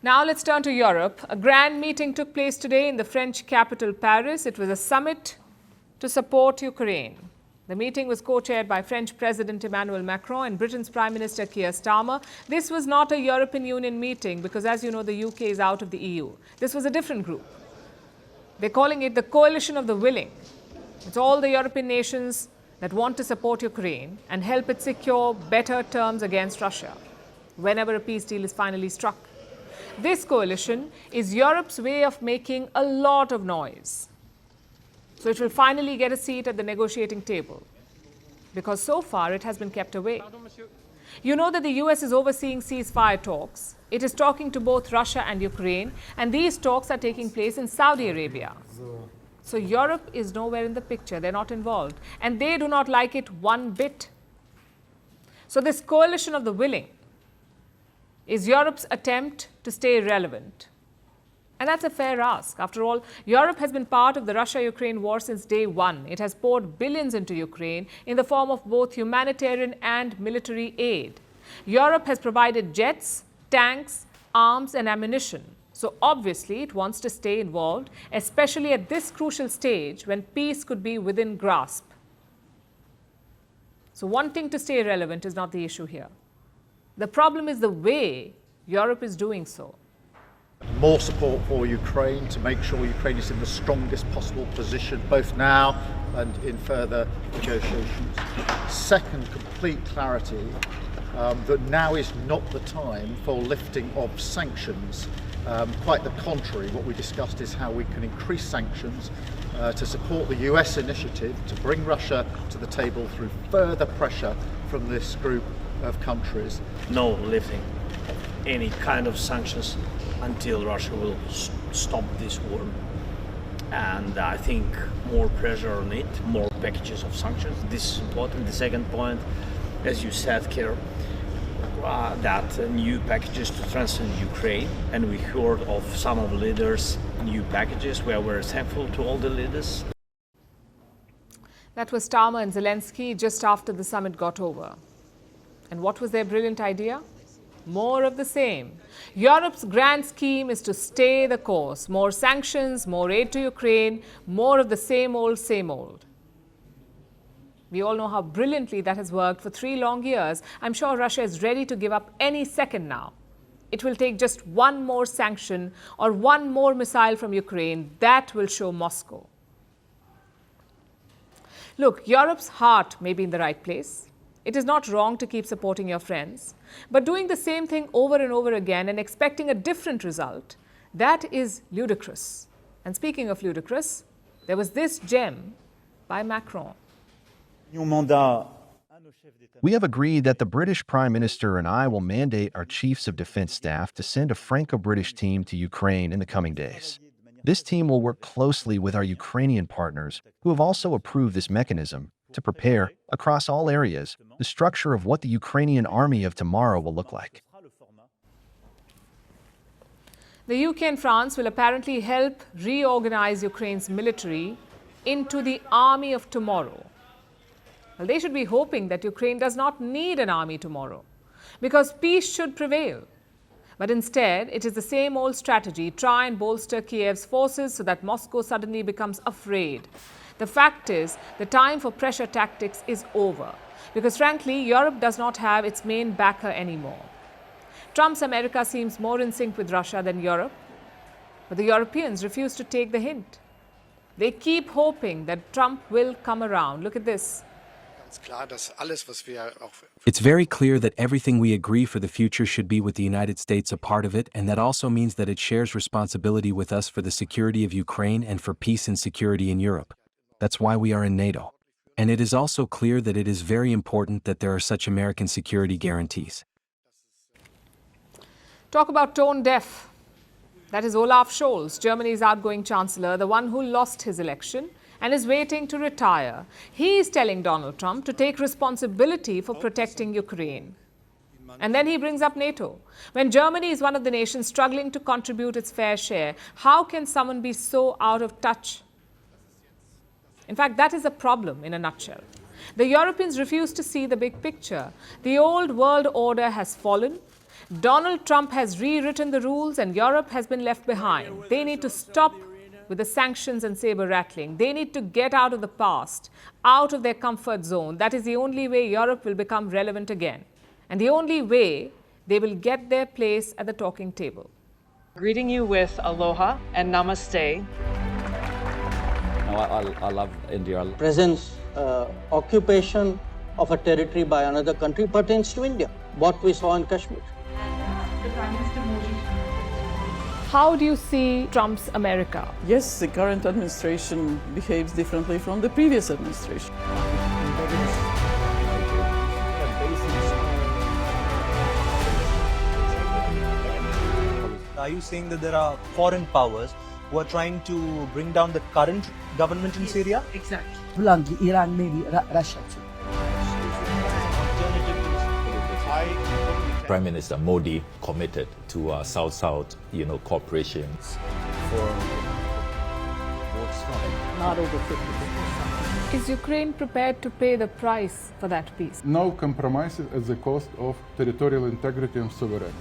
Now let's turn to Europe. A grand meeting took place today in the French capital, Paris. It was a summit to support Ukraine. The meeting was co-chaired by French President Emmanuel Macron and Britain's Prime Minister Keir Starmer. This was not a European Union meeting because, as you know, the UK is out of the EU. This was a different group. They're calling it the Coalition of the Willing. It's all the European nations that want to support Ukraine and help it secure better terms against Russia whenever a peace deal is finally struck. This coalition is Europe's way of making a lot of noise. So it will finally get a seat at the negotiating table, because so far it has been kept away. You know that the US is overseeing ceasefire talks. It is talking to both Russia and Ukraine, and these talks are taking place in Saudi Arabia. So Europe is nowhere in the picture. They're not involved, and they do not like it one bit. So this coalition of the willing is Europe's attempt to stay relevant. And that's a fair ask. After all, Europe has been part of the Russia-Ukraine war since day one. It has poured billions into Ukraine in the form of both humanitarian and military aid. Europe has provided jets, tanks, arms and ammunition. So obviously it wants to stay involved, especially at this crucial stage when peace could be within grasp. So wanting to stay relevant is not the issue here. The problem is the way Europe is doing so. More support for Ukraine to make sure Ukraine is in the strongest possible position, both now and in further negotiations. Second, complete clarity that now is not the time for lifting of sanctions. Quite the contrary, what we discussed is how we can increase sanctions to support the US initiative to bring Russia to the table through further pressure from this group of countries. No lifting of any kind of sanctions until Russia will stop this war. And I think more pressure on it, more packages of sanctions. This is important. The second point, as you said, Keir, that new packages to strengthen Ukraine, and we heard of some of the leaders' new packages. We are very thankful to all the leaders. That was Starmer and Zelensky just after the summit got over. And what was their brilliant idea? More of the same. Europe's grand scheme is to stay the course. More sanctions, more aid to Ukraine, more of the same old, same old. We all know how brilliantly that has worked for 3 long years. I'm sure Russia is ready to give up any second now. It will take just one more sanction or one more missile from Ukraine. That will show Moscow. Look, Europe's heart may be in the right place. It is not wrong to keep supporting your friends, but doing the same thing over and over again and expecting a different result, that is ludicrous. And speaking of ludicrous, there was this gem by Macron. We have agreed that the British Prime Minister and I will mandate our Chiefs of Defence Staff to send a Franco-British team to Ukraine in the coming days. This team will work closely with our Ukrainian partners, who have also approved this mechanism, to prepare, across all areas, the structure of what the Ukrainian army of tomorrow will look like. The UK and France will apparently help reorganize Ukraine's military into the army of tomorrow. Well, they should be hoping that Ukraine does not need an army tomorrow, because peace should prevail. But instead, it is the same old strategy: try and bolster Kiev's forces so that Moscow suddenly becomes afraid. The fact is, the time for pressure tactics is over, because frankly, Europe does not have its main backer anymore. Trump's America seems more in sync with Russia than Europe, but the Europeans refuse to take the hint. They keep hoping that Trump will come around. Look at this. It's very clear that everything we agree for the future should be with the United States a part of it, and that also means that it shares responsibility with us for the security of Ukraine and for peace and security in Europe. That's why we are in NATO. And it is also clear that it is very important that there are such American security guarantees. Talk about tone deaf. That is Olaf Scholz, Germany's outgoing chancellor, the one who lost his election and is waiting to retire. He is telling Donald Trump to take responsibility for protecting Ukraine. And then he brings up NATO. When Germany is one of the nations struggling to contribute its fair share, how can someone be so out of touch? In fact, that is a problem in a nutshell. The Europeans refuse to see the big picture. The old world order has fallen. Donald Trump has rewritten the rules and Europe has been left behind. They need to stop with the sanctions and saber rattling. They need to get out of the past, out of their comfort zone. That is the only way Europe will become relevant again. And the only way they will get their place at the talking table. Greeting you with aloha and namaste. I love India. Presence, occupation of a territory by another country pertains to India, what we saw in Kashmir. How do you see Trump's America? Yes, the current administration behaves differently from the previous administration. Are you saying that there are foreign powers who are trying to bring down the current government in Syria? Exactly. Iran, maybe Russia too. Prime Minister Modi committed to South-South, cooperation. Not over 50%. Is Ukraine prepared to pay the price for that peace? No compromises at the cost of territorial integrity and sovereignty.